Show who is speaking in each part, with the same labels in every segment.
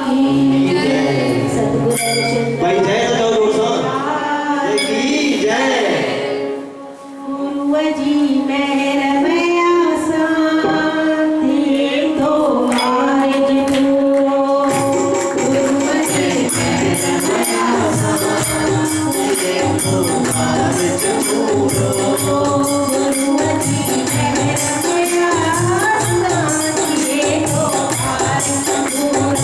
Speaker 1: भाई जय बताओ दोस्तों, जय की जय।
Speaker 2: गुरुजी मेहर मया शांति तो मार्ग पूरो। गुरुजी मेहर मया शांति तो मार्ग पूरो। गुरुजी मेहर मया शांति तो मार्ग पूरो।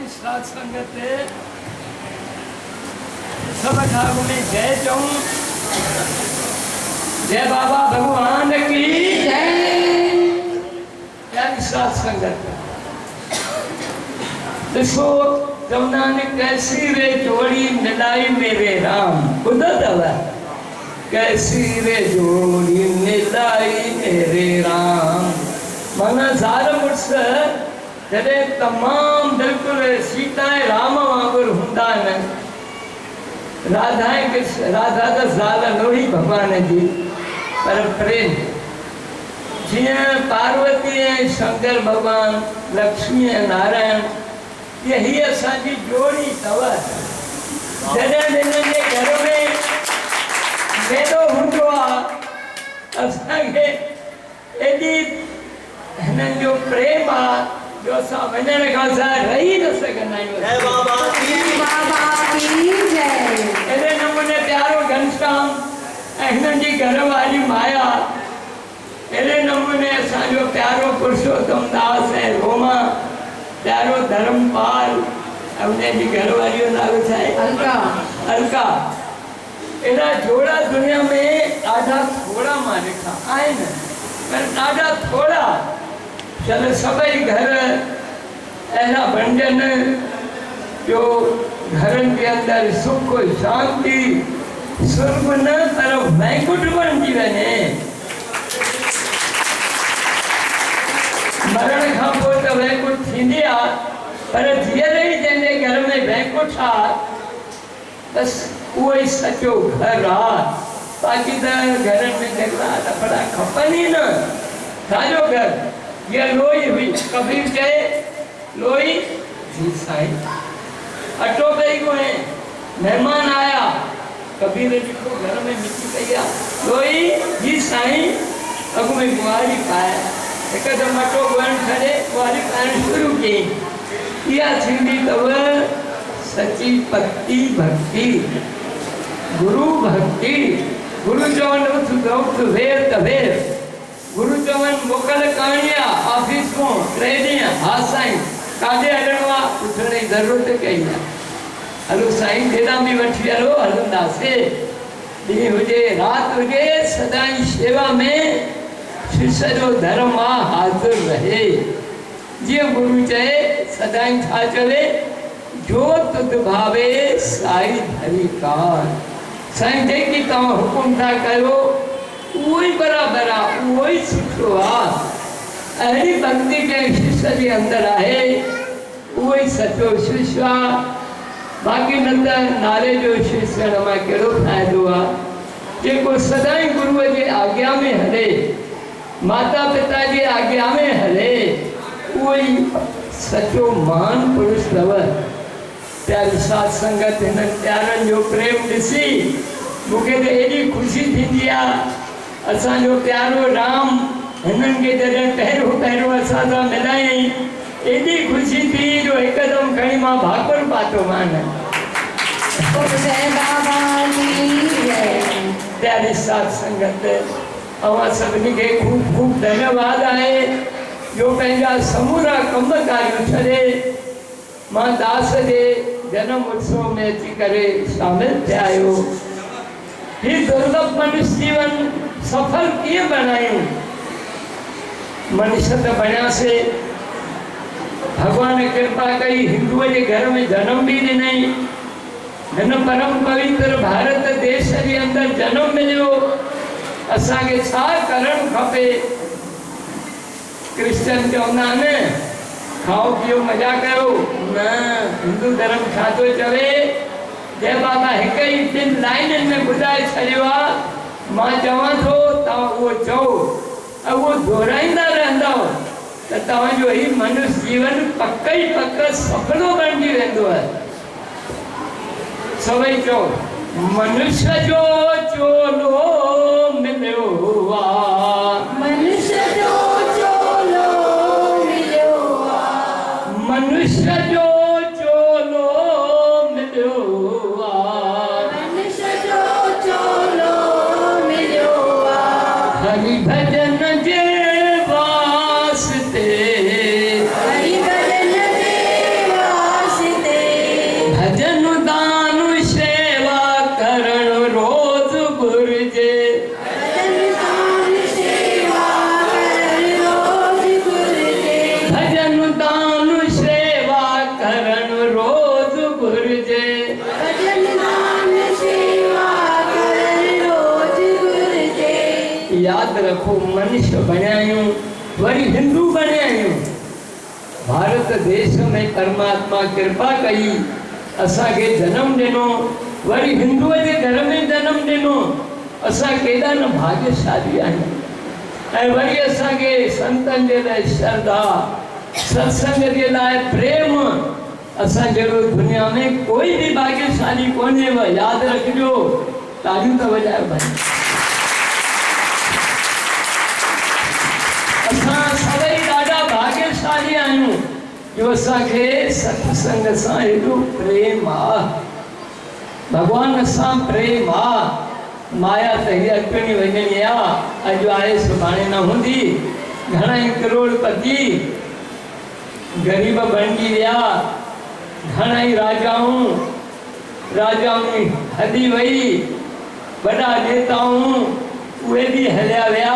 Speaker 3: साध संगत सब ठाकुर में जय चऊं। जय बाबा भगवान की
Speaker 2: जय।
Speaker 3: प्यारी साध संगत देखो जमुना ने कैसी रे जोड़ी मिलाई मेरे राम उधर दवा कैसी रे जोड़ी मिलाई मेरे राम मना ज़ार मुझसे जॾे तमाम बिल्कुल सीताएं राम वांगुर हुंदा न राधाएं कृष्ण राधा दा ज़ाल लोही भगवान जी पर प्रेम जियां पार्वती ऐं शंकर भगवान लक्ष्मी ऐं नारायण यही असांजी जोड़ी अथव। जॾहिं हिननि जे घर में मेलो हूंदो आहे असांखे एॾी हिननि जो प्रेम आहे जो असां वञण खां सवाइ रही न सघंदा आहियूं।
Speaker 1: जय बाबा की
Speaker 2: बाबा की जय।
Speaker 3: अहिड़े नमूने प्यारो घनश्याम ऐं हिननि जी घरवारी माया अहिड़े नमूने असांजो प्यारो पुरुषोत्तम दास ऐं रोमा प्यारो धर्मपाल ऐं हुनजी घरवारी जो नालो छा आहे
Speaker 2: अलका।
Speaker 3: अलका। अहिड़ा जोड़ा दुनिया में ॾाढा थोड़ा मां ॾिठा आहिनि पर ॾाढा थोड़ा चल सभई घर अहिड़ा बणजनि जो घरनि के अंदरि सुख शांति स्वर्ग न पर वैकुंठ बणिजी वञे। मरण खां पोइ त वैकुंठ थींदी आहे पर धीअर ई जंहिंजे घर में वैकुंठ आहे बसि उहो ई सचो घर आहे। बाक़ी त घरनि में झगड़ा लफड़ा खपनि ई न। साॼो घर ये लोई हुई कबीर चए लोई जी साईं अटो पई कोई मेहमान आया कबीर लिखो घर में मिटी पई आहे लोई जी साईं अॻु में बुआरी पाए हिकदमि अटो ॻोहण छॾे बुआरी पाइण शुरू कई। इहा थींदी अथव सची पक्की भक्ति गुरु भक्ति। गुरु चवनि उथ त उथ वेर त वेर गुरु चवनि मोकल कहाणी आहे ऑफिस में 3 ॾींहं हा साईं काॾे हलणो आहे उथण जी ज़रूरत कई आहे हलो साईं जेॾां बि वठी हलो हलंदासीं ॾींहुं हुजे राति हुजे सदाई शेवा में शिष्य जो धर्म आहे हाज़िर रहे। जीअं गुरु चए सदाई छा चवे जो तुध भावे साई धरी कार। साईं जेकी तव्हां हुकुम था कयो उहो ई बराबरि आहे उहो ई सुठो आहे। अहिड़ी भक्ति कंहिं शिष्य जे अंदरि आहे उहो ई सचो शिष्य आहे। बाक़ी न त नाले जो शिष्य मां कहिड़ो फ़ाइदो आहे जेको सदाई गुरुअ जे आज्ञा में हले माता पिता जी आज्ञा में हले उहो ई सचो महान पुरुष अथव। प्यारी साध संगत हिननि प्यारनि जो प्रेम ॾिसी मूंखे त एॾी ख़ुशी थींदी आहे। असांजो प्यारो राम हिननि खे जॾहिं पहिरियों असां सां मिलायईं एॾी ख़ुशी थी जो हिकदमि खणी मां भाकुर पातो मान।
Speaker 2: जय बाबा की जय।
Speaker 3: प्यारी साध संगत अवां सभिनी खे खूब खूब धन्यवाद आहे जो पंहिंजा समूरा कम कार्य छॾे मां दास जे जन्म उत्सव में अची करे शामिल थिया आहियो। ही दुर्लभ मनुष्य जीवन सफल कीअं बणायूं। मनुष्य त बणियासीं भगवान कृपा कई हिंदुअ जे घर में जन्म भी ॾिनई हिन परम पवित्र भारत देश जे अंदरि जन्म मिलियो। असांखे छा करणु खपे। क्रिश्चियन चवंदा आहिनि खाओ पियो मज़ा कयो न हिंदू धर्म छा थो चवे जय बाबा हिक ई 2 लाइननि में ॿुधाए छॾियो आहे। मां चवां थो तव्हां उहो चओ ऐं उहो दोहराईंदा रहंदव त तव्हांजो ही मनुष्य जीवन पक ई पक सफलो बणिजी वेंदो आहे। सभई चओ मनुष्य जो चोलो मिलियो आहे
Speaker 2: मनुष्य जो चोलो मिलियो आहे
Speaker 3: मनुष्य जो चोलो मिलियो आहे
Speaker 2: मनुष्य जो चोलो मिलियो आहे
Speaker 3: हरि भजन जे वास्ते
Speaker 2: हरि भजन जे वास्ते
Speaker 3: याद रखो मनुष्य बनिया वरी हिंदू बनिया। भारत देश में परमात्मा कृपा कई असा के जन्म दिनो वरी हिंदू के घर में जन्म दिनो असा केदा न भाग्यशाली आहियूं। वरी असा के संतन के लाइ श्रद्धा सत्संग के लाइ प्रेम असा जड़ो दुनिया में कोई भी भाग्यशाली कोने व याद रखियो। तालियूं तो वजायो भाई। असा सभई ॾाढा भाग्यशाली आहियूं जो असा के सत्संग सां एॾो प्रेम आ, भगवान सां प्रेम आ। माया त हीअ अटणी वञणी आ, अॼु आहे सुभाणे न हूंदी। घणई करोड़पति गरीब बणिजी विया, घणई राजाऊं जी हदी वई, वॾा नेताऊं उहे बि हलिया विया।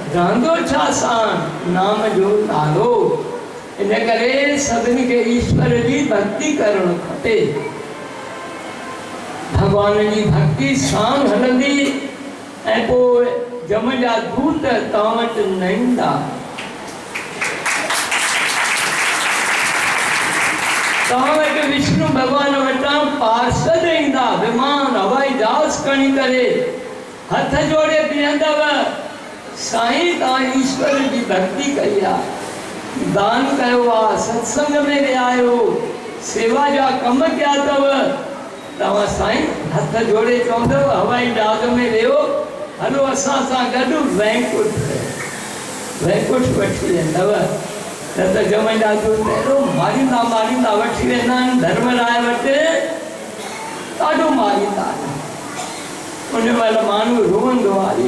Speaker 3: रहंदो छा सां नाम जो नालो। इन करे सभिनी खे ईश्वर जी भक्ति करणु खपे। भगवान जी भक्ति सां हलंदी ऐं पोइ जम जा दूत तव्हां वटि न ईंदा। तव्हां वटि विष्णु भगवान वटां पार्षद ईंदा, विमान हवाई जहाज खणी करे हथ जोड़े बीहंदव। साईं तव्हां ईश्वर जी भक्ति कई आहे, दान कयो आहे, सत्संग में विया आहियो, सेवा जा कम कया अथव। तव्हां साईं हथ जोड़े चवंदव हवाई जहाज में वियो, हलो असां सां गॾु वैकुंठ वठी वेंदव। न त जमंदा दूत अहिड़ो मारींदा मारींदा वठी वेंदा आहिनि धर्मराय वटि, ॾाढो मारींदा आहिनि। उन महिल माण्हू रोअंदो आहे,